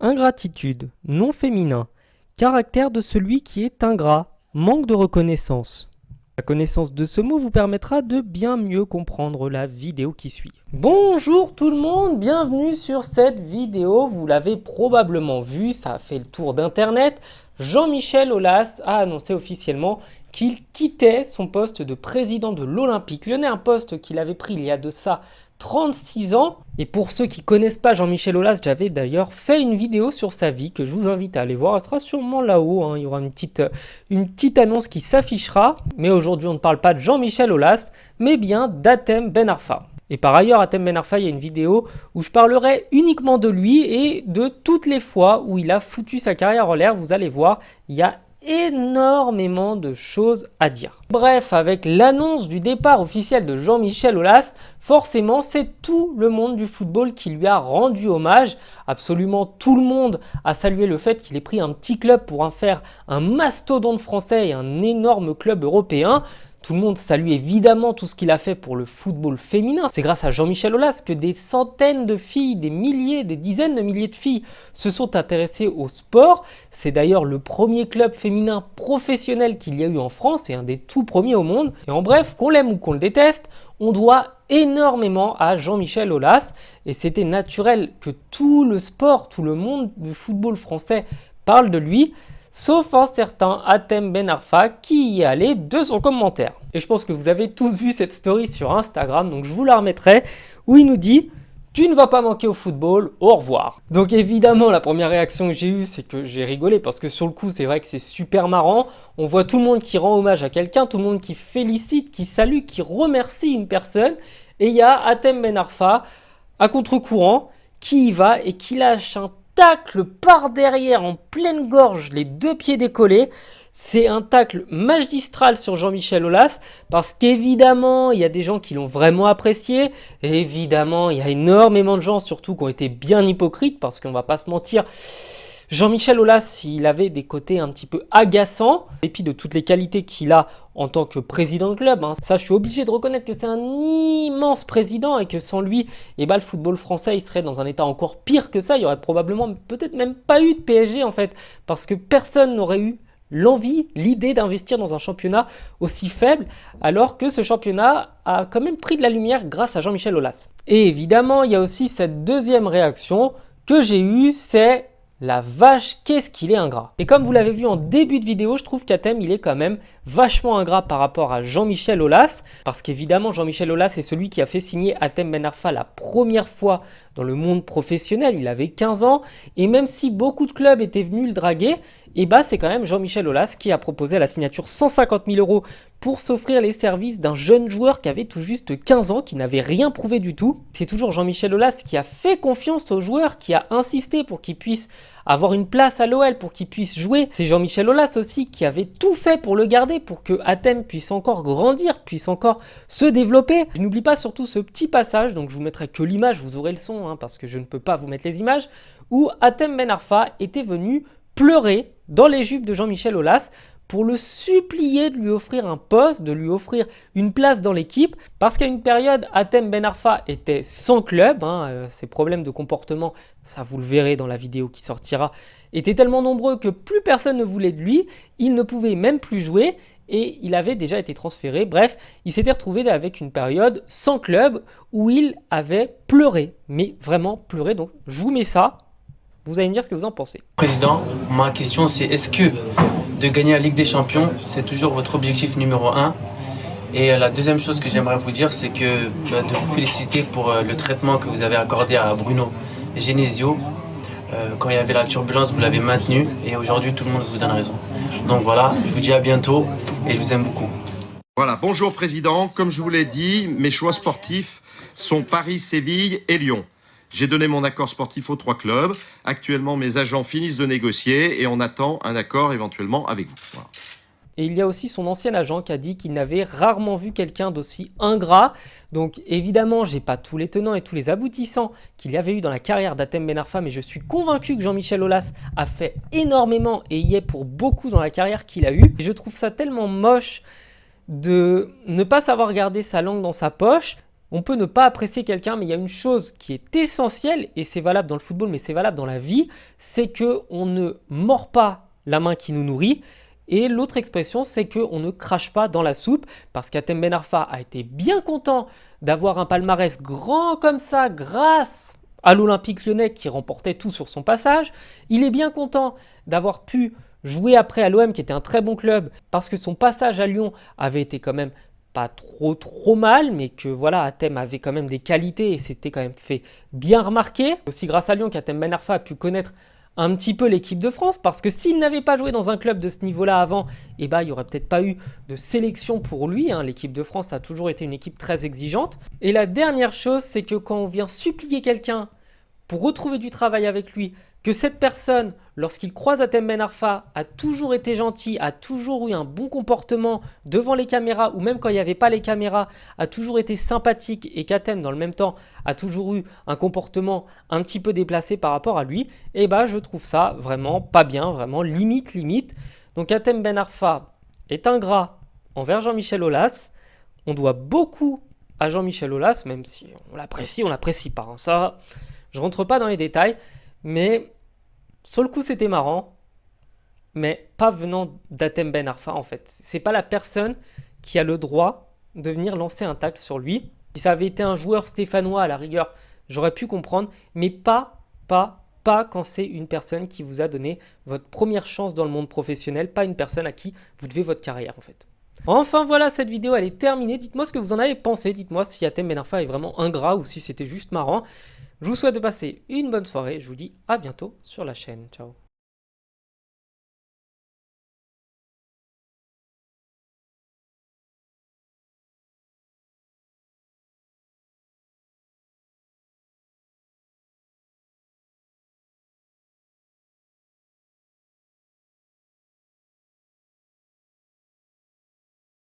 Ingratitude, nom féminin, caractère de celui qui est ingrat, manque de reconnaissance. La connaissance de ce mot vous permettra de bien mieux comprendre la vidéo qui suit. Bonjour tout le monde, bienvenue sur cette vidéo. Vous l'avez probablement vu, ça a fait le tour d'internet. Jean-Michel Aulas a annoncé officiellement qu'il quittait son poste de président de l'Olympique Lyonnais, un poste qu'il avait pris il y a de ça 36 ans. Et pour ceux qui ne connaissent pas Jean-Michel Aulas, j'avais d'ailleurs fait une vidéo sur sa vie que je vous invite à aller voir. Elle sera sûrement là-haut, hein. Il y aura une petite annonce qui s'affichera. Mais aujourd'hui, on ne parle pas de Jean-Michel Aulas, mais bien d'Hatem Ben Arfa. Et par ailleurs, Hatem Ben Arfa, il y a une vidéo où je parlerai uniquement de lui et de toutes les fois où il a foutu sa carrière en l'air. Vous allez voir, il y a énormément de choses à dire. Bref, avec l'annonce du départ officiel de Jean-Michel Aulas, forcément c'est tout le monde du football qui lui a rendu hommage. Absolument tout le monde a salué le fait qu'il ait pris un petit club pour en faire un mastodonte français et un énorme club européen. Tout le monde salue évidemment tout ce qu'il a fait pour le football féminin. C'est grâce à Jean-Michel Aulas que des centaines de filles, des milliers, des dizaines de milliers de filles se sont intéressées au sport. C'est d'ailleurs le premier club féminin professionnel qu'il y a eu en France et un des tout premiers au monde. Et en bref, qu'on l'aime ou qu'on le déteste, on doit énormément à Jean-Michel Aulas. Et c'était naturel que tout le sport, tout le monde du football français parle de lui. Sauf un certain Hatem Ben Arfa qui y est allé de son commentaire. Et je pense que vous avez tous vu cette story sur Instagram, donc je vous la remettrai, où il nous dit « Tu ne vas pas manquer au football, au revoir ». Donc évidemment, la première réaction que j'ai eue, c'est que j'ai rigolé, parce que sur le coup, c'est vrai que c'est super marrant. On voit tout le monde qui rend hommage à quelqu'un, tout le monde qui félicite, qui salue, qui remercie une personne. Et il y a Hatem Ben Arfa, à contre-courant, qui y va et qui lâche un tacle par derrière en pleine gorge, les deux pieds décollés. C'est un tacle magistral sur Jean-Michel Aulas parce qu'évidemment, il y a des gens qui l'ont vraiment apprécié. Et évidemment, il y a énormément de gens surtout qui ont été bien hypocrites parce qu'on va pas se mentir. Jean-Michel Aulas, il avait des côtés un petit peu agaçants, et puis de toutes les qualités qu'il a en tant que président de club. Ça, je suis obligé de reconnaître que c'est un immense président et que sans lui, le football français, il serait dans un état encore pire que ça. Il y aurait probablement peut-être même pas eu de PSG en fait, parce que personne n'aurait eu l'envie, l'idée d'investir dans un championnat aussi faible, alors que ce championnat a quand même pris de la lumière grâce à Jean-Michel Aulas. Et évidemment, il y a aussi cette deuxième réaction que j'ai eue, c'est la vache, qu'est-ce qu'il est ingrat. Et comme vous l'avez vu en début de vidéo, je trouve qu'Hatem, il est quand même vachement ingrat par rapport à Jean-Michel Aulas, parce qu'évidemment, Jean-Michel Aulas est celui qui a fait signer Hatem Ben Arfa la première fois dans le monde professionnel. Il avait 15 ans, et même si beaucoup de clubs étaient venus le draguer, c'est quand même Jean-Michel Aulas qui a proposé à la signature 150 000 € pour s'offrir les services d'un jeune joueur qui avait tout juste 15 ans, qui n'avait rien prouvé du tout. C'est toujours Jean-Michel Aulas qui a fait confiance au joueur, qui a insisté pour qu'il puisse avoir une place à l'OL, pour qu'il puisse jouer. C'est Jean-Michel Aulas aussi qui avait tout fait pour le garder, pour que Hatem puisse encore grandir, puisse encore se développer. Je n'oublie pas surtout ce petit passage, donc je vous mettrai que l'image, vous aurez le son, parce que je ne peux pas vous mettre les images, où Hatem Ben Arfa était venu pleurer dans les jupes de Jean-Michel Aulas pour le supplier de lui offrir un poste, de lui offrir une place dans l'équipe, parce qu'à une période, Hatem Ben Arfa était sans club, ses problèmes de comportement, ça vous le verrez dans la vidéo qui sortira, étaient tellement nombreux que plus personne ne voulait de lui, il ne pouvait même plus jouer, et il avait déjà été transféré. Bref, il s'était retrouvé avec une période sans club où il avait pleuré, mais vraiment pleuré, donc je vous mets ça. Vous allez me dire ce que vous en pensez. Président, ma question c'est est-ce que de gagner la Ligue des Champions, c'est toujours votre objectif numéro 1? Et la deuxième chose que j'aimerais vous dire, c'est que de vous féliciter pour le traitement que vous avez accordé à Bruno Genesio. Quand il y avait la turbulence, vous l'avez maintenu et aujourd'hui tout le monde vous donne raison. Donc voilà, je vous dis à bientôt et je vous aime beaucoup. Voilà, bonjour Président. Comme je vous l'ai dit, mes choix sportifs sont Paris, Séville et Lyon. J'ai donné mon accord sportif aux 3 clubs. Actuellement, mes agents finissent de négocier et on attend un accord éventuellement avec vous. Voilà. Et il y a aussi son ancien agent qui a dit qu'il n'avait rarement vu quelqu'un d'aussi ingrat. Donc évidemment, j'ai pas tous les tenants et tous les aboutissants qu'il y avait eu dans la carrière d'Hatem Ben Arfa, mais je suis convaincu que Jean-Michel Aulas a fait énormément et y est pour beaucoup dans la carrière qu'il a eue. Et je trouve ça tellement moche de ne pas savoir garder sa langue dans sa poche. On peut ne pas apprécier quelqu'un, mais il y a une chose qui est essentielle, et c'est valable dans le football, mais c'est valable dans la vie, c'est qu'on ne mord pas la main qui nous nourrit. Et l'autre expression, c'est qu'on ne crache pas dans la soupe, parce qu'Hatem Ben Arfa a été bien content d'avoir un palmarès grand comme ça, grâce à l'Olympique Lyonnais qui remportait tout sur son passage. Il est bien content d'avoir pu jouer après à l'OM, qui était un très bon club, parce que son passage à Lyon avait été quand même pas trop mal, mais que voilà, Hatem avait quand même des qualités et s'était quand même fait bien remarquer. Aussi grâce à Lyon qu'Hatem Ben Arfa a pu connaître un petit peu l'équipe de France, parce que s'il n'avait pas joué dans un club de ce niveau-là avant, il n'y aurait peut-être pas eu de sélection pour lui. L'équipe de France a toujours été une équipe très exigeante. Et la dernière chose, c'est que quand on vient supplier quelqu'un pour retrouver du travail avec lui, que cette personne, lorsqu'il croise Hatem Ben Arfa, a toujours été gentil, a toujours eu un bon comportement devant les caméras, ou même quand il n'y avait pas les caméras, a toujours été sympathique, et qu'Hatem, dans le même temps, a toujours eu un comportement un petit peu déplacé par rapport à lui, et je trouve ça vraiment pas bien, vraiment limite. Donc Hatem Ben Arfa est ingrat envers Jean-Michel Aulas. On doit beaucoup à Jean-Michel Aulas, même si on l'apprécie pas. Ça, je rentre pas dans les détails, mais sur le coup, c'était marrant, mais pas venant d'Hatem Ben Arfa en fait. C'est pas la personne qui a le droit de venir lancer un tacle sur lui. Si ça avait été un joueur stéphanois à la rigueur, j'aurais pu comprendre, mais pas quand c'est une personne qui vous a donné votre première chance dans le monde professionnel, pas une personne à qui vous devez votre carrière en fait. Enfin voilà, cette vidéo elle est terminée. Dites-moi ce que vous en avez pensé. Dites-moi si Hatem Ben Arfa est vraiment ingrat ou si c'était juste marrant. Je vous souhaite de passer une bonne soirée. Je vous dis à bientôt sur la chaîne. Ciao.